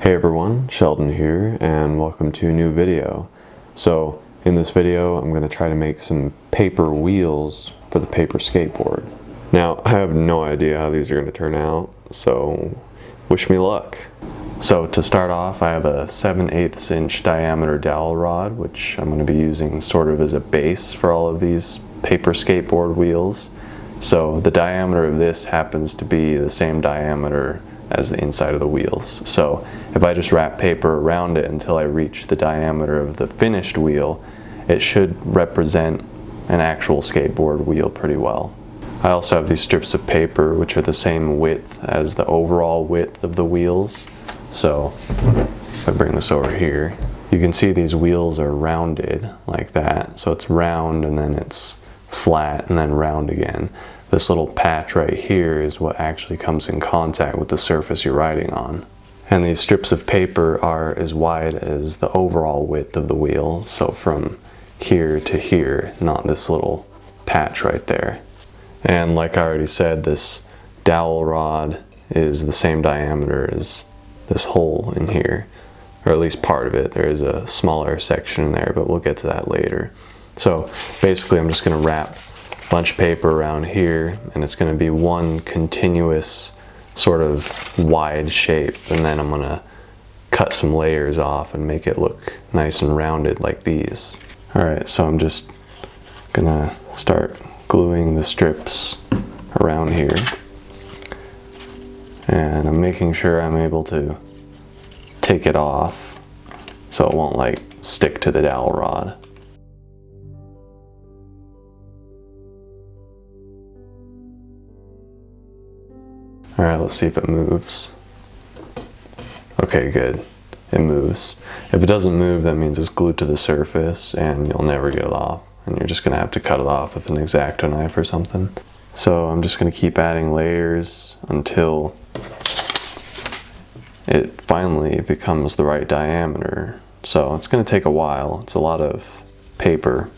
Hey everyone, Sheldon here, and welcome to a new video. So in this video I'm going to try to make some paper wheels for the paper skateboard. Now I have no idea how these are going to turn out, so wish me luck. So to start off, I have a 7/8 inch diameter dowel rod, which I'm going to be using sort of as a base for all of these paper skateboard wheels. So the diameter of this happens to be the same diameter as the inside of the wheels. So if I just wrap paper around it until I reach the diameter of the finished wheel, it should represent an actual skateboard wheel pretty well. I also have these strips of paper which are the same width as the overall width of the wheels. So if I bring this over here, you can see these wheels are rounded like that. So it's round and then it's flat and then round again. This little patch right here is what actually comes in contact with the surface you're riding on. And these strips of paper are as wide as the overall width of the wheel, so from here to here, not this little patch right there. And like I already said, this dowel rod is the same diameter as this hole in here, or at least part of it. There is a smaller section in there, but we'll get to that later. So basically I'm just going to wrap bunch of paper around here, and it's going to be one continuous sort of wide shape, and then I'm going to cut some layers off and make it look nice and rounded like these. Alright, so I'm just gonna start gluing the strips around here, and I'm making sure I'm able to take it off so it won't like stick to the dowel rod. Alright, let's see if it moves. Okay, good. It moves. If it doesn't move, that means it's glued to the surface and you'll never get it off. And you're just going to have to cut it off with an X-Acto knife or something. So I'm just going to keep adding layers until it finally becomes the right diameter. So it's going to take a while. It's a lot of paper.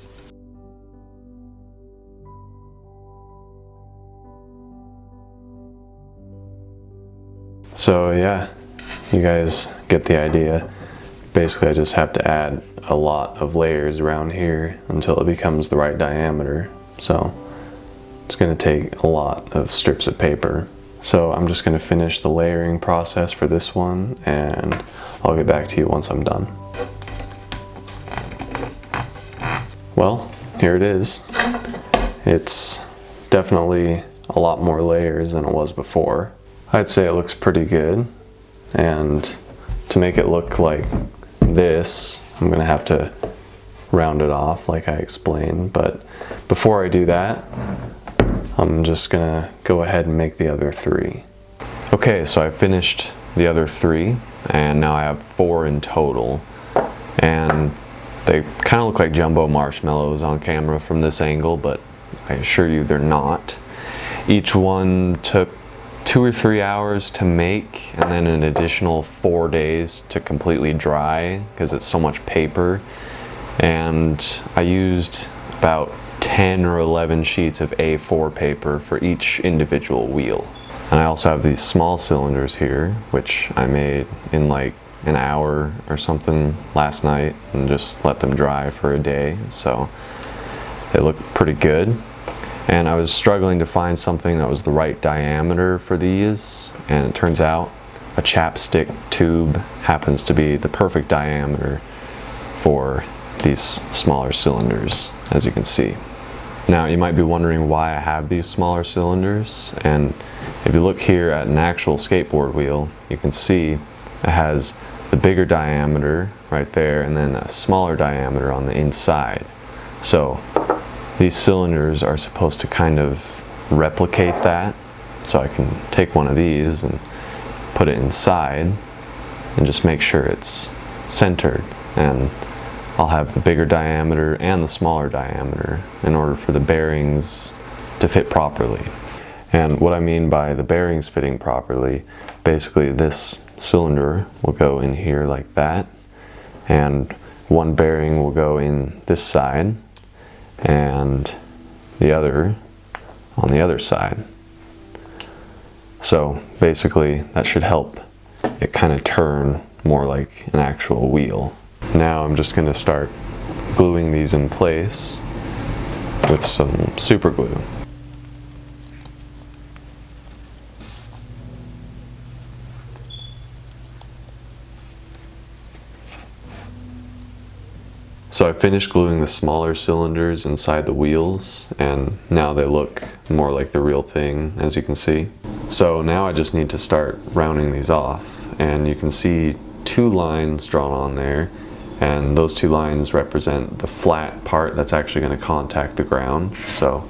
So yeah, you guys get the idea. Basically I just have to add a lot of layers around here until it becomes the right diameter. So it's going to take a lot of strips of paper. So I'm just going to finish the layering process for this one, and I'll get back to you once I'm done. Well, here it is. It's definitely a lot more layers than it was before. I'd say it looks pretty good, and to make it look like this, I'm gonna have to round it off like I explained, but before I do that, I'm just gonna go ahead and make the other three. Okay, so I finished the other three, and now I have 4 in total, and they kind of look like jumbo marshmallows on camera from this angle, but I assure you they're not. Each one took 2 or 3 hours to make, and then an additional 4 days to completely dry because it's so much paper. And I used about 10 or 11 sheets of A4 paper for each individual wheel. And I also have these small cylinders here, which I made in like an hour or something last night and just let them dry for a day. So they look pretty good. And I was struggling to find something that was the right diameter for these, and it turns out a chapstick tube happens to be the perfect diameter for these smaller cylinders, as you can see. Now you might be wondering why I have these smaller cylinders, and if you look here at an actual skateboard wheel, you can see it has the bigger diameter right there and then a smaller diameter on the inside. So these cylinders are supposed to kind of replicate that. So I can take one of these and put it inside and just make sure it's centered, and I'll have the bigger diameter and the smaller diameter in order for the bearings to fit properly. And what I mean by the bearings fitting properly, basically this cylinder will go in here like that, and one bearing will go in this side and the other on the other side. So basically that should help it kind of turn more like an actual wheel. Now I'm just going to start gluing these in place with some super glue. So I finished gluing the smaller cylinders inside the wheels, and now they look more like the real thing, as you can see. So now I just need to start rounding these off, and you can see 2 lines drawn on there, and those 2 lines represent the flat part that's actually going to contact the ground. So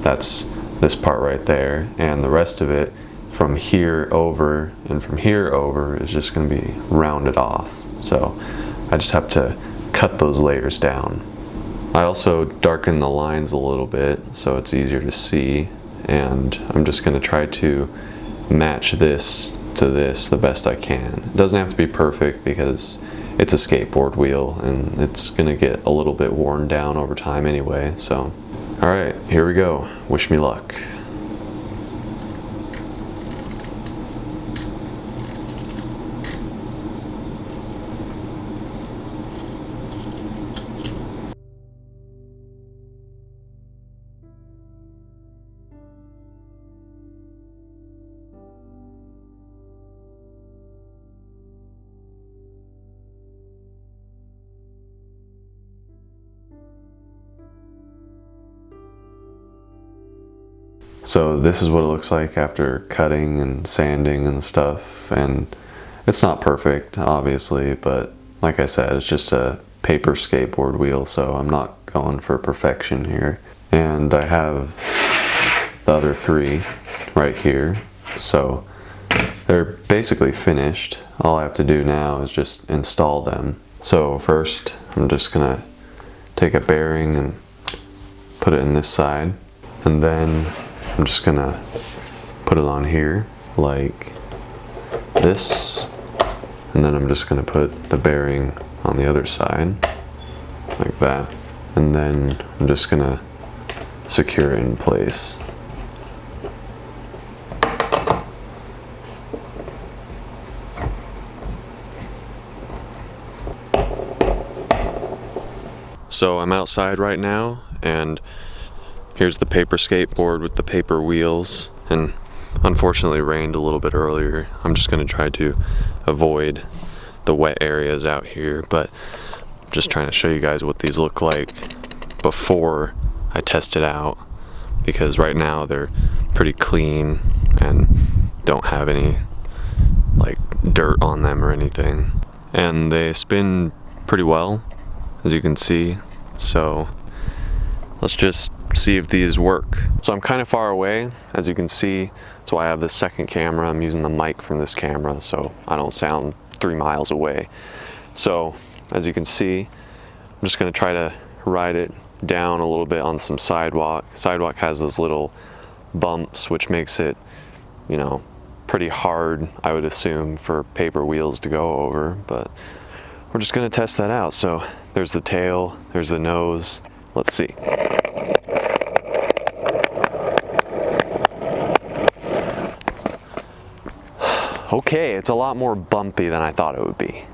that's this part right there, and the rest of it from here over and from here over is just going to be rounded off. So I just have to cut those layers down. I also darken the lines a little bit so it's easier to see, and I'm just going to try to match this to this the best I can. It doesn't have to be perfect because it's a skateboard wheel and it's going to get a little bit worn down over time anyway. So alright, here we go. Wish me luck. So this is what it looks like after cutting and sanding and stuff, and it's not perfect obviously, but like I said, it's just a paper skateboard wheel, so I'm not going for perfection here. And I have the other 3 right here, so they're basically finished. All I have to do now is just install them. So first I'm just gonna take a bearing and put it in this side, and then I'm just gonna put it on here like this, and then I'm just gonna put the bearing on the other side like that, and then I'm just gonna secure it in place. So I'm outside right now, and here's the paper skateboard with the paper wheels, and unfortunately it rained a little bit earlier. I'm just going to try to avoid the wet areas out here, but I'm just trying to show you guys what these look like before I test it out, because right now they're pretty clean and don't have any like dirt on them or anything, and they spin pretty well, as you can see. So let's just see if these work. So I'm kind of far away, as you can see. That's why I have the second camera. I'm using the mic from this camera so I don't sound 3 miles away. So as you can see, I'm just going to try to ride it down a little bit on some sidewalk. Sidewalk has those little bumps which makes it, you know, pretty hard, I would assume, for paper wheels to go over, but we're just going to test that out. So there's the tail, there's the nose. Let's see. Okay, it's a lot more bumpy than I thought it would be.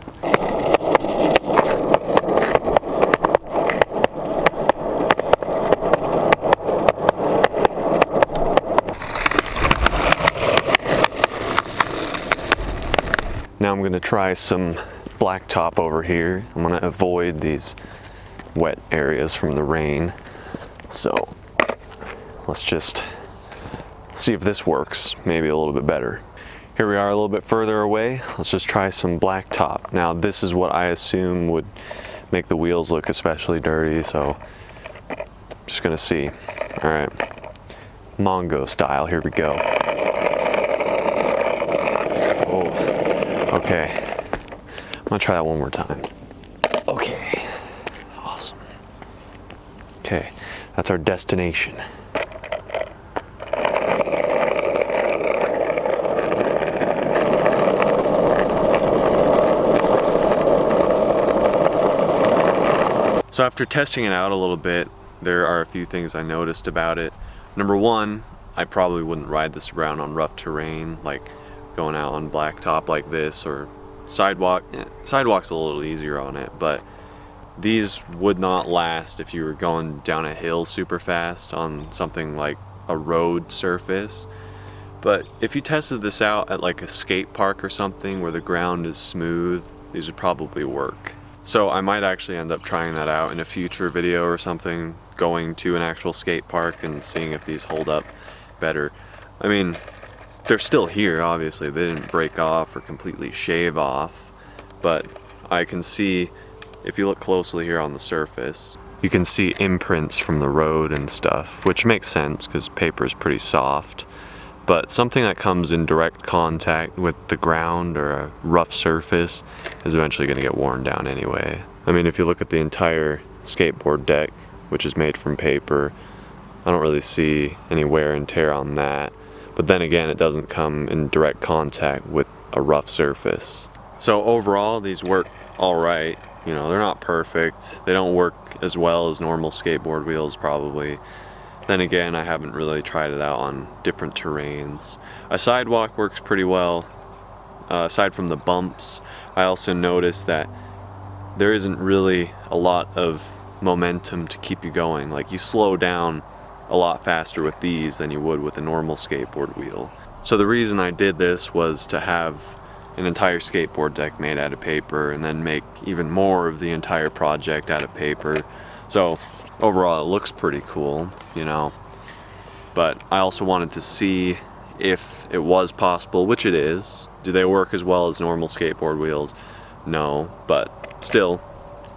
Now I'm going to try some blacktop over here. I'm going to avoid these wet areas from the rain. So let's just see if this works maybe a little bit better. Here we are a little bit further away. Let's just try some blacktop. Now this is what I assume would make the wheels look especially dirty, so just gonna see. All right, Mongo style, here we go. Oh, okay. I'm gonna try that one more time. Okay, awesome. Okay, that's our destination. So after testing it out a little bit, there are a few things I noticed about it. Number one, I probably wouldn't ride this around on rough terrain, like going out on blacktop like this or sidewalk. Sidewalk's a little easier on it, but these would not last if you were going down a hill super fast on something like a road surface. But if you tested this out at like a skate park or something where the ground is smooth, these would probably work. So I might actually end up trying that out in a future video or something, going to an actual skate park and seeing if these hold up better. I mean, they're still here, obviously. They didn't break off or completely shave off, but I can see, if you look closely here on the surface, you can see imprints from the road and stuff, which makes sense because paper is pretty soft. But something that comes in direct contact with the ground or a rough surface is eventually going to get worn down anyway. I mean, if you look at the entire skateboard deck, which is made from paper, I don't really see any wear and tear on that. But then again, it doesn't come in direct contact with a rough surface. So overall, these work all right. You know, they're not perfect. They don't work as well as normal skateboard wheels probably. Then again, I haven't really tried it out on different terrains. A sidewalk works pretty well. Aside from the bumps, I also noticed that there isn't really a lot of momentum to keep you going. Like, you slow down a lot faster with these than you would with a normal skateboard wheel. So the reason I did this was to have an entire skateboard deck made out of paper and then make even more of the entire project out of paper. So overall it looks pretty cool, you know, but I also wanted to see if it was possible, which it is. Do they work as well as normal skateboard wheels? No, but still,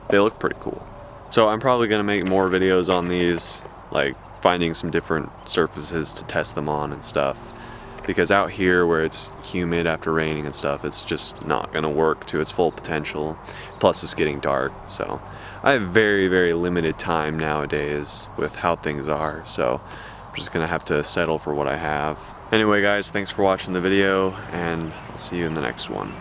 they look pretty cool. So I'm probably going to make more videos on these, like finding some different surfaces to test them on and stuff, because out here where it's humid after raining and stuff, it's just not going to work to its full potential. Plus it's getting dark, so I have very, very limited time nowadays with how things are, so I'm just gonna have to settle for what I have. Anyway guys, thanks for watching the video, and I'll see you in the next one.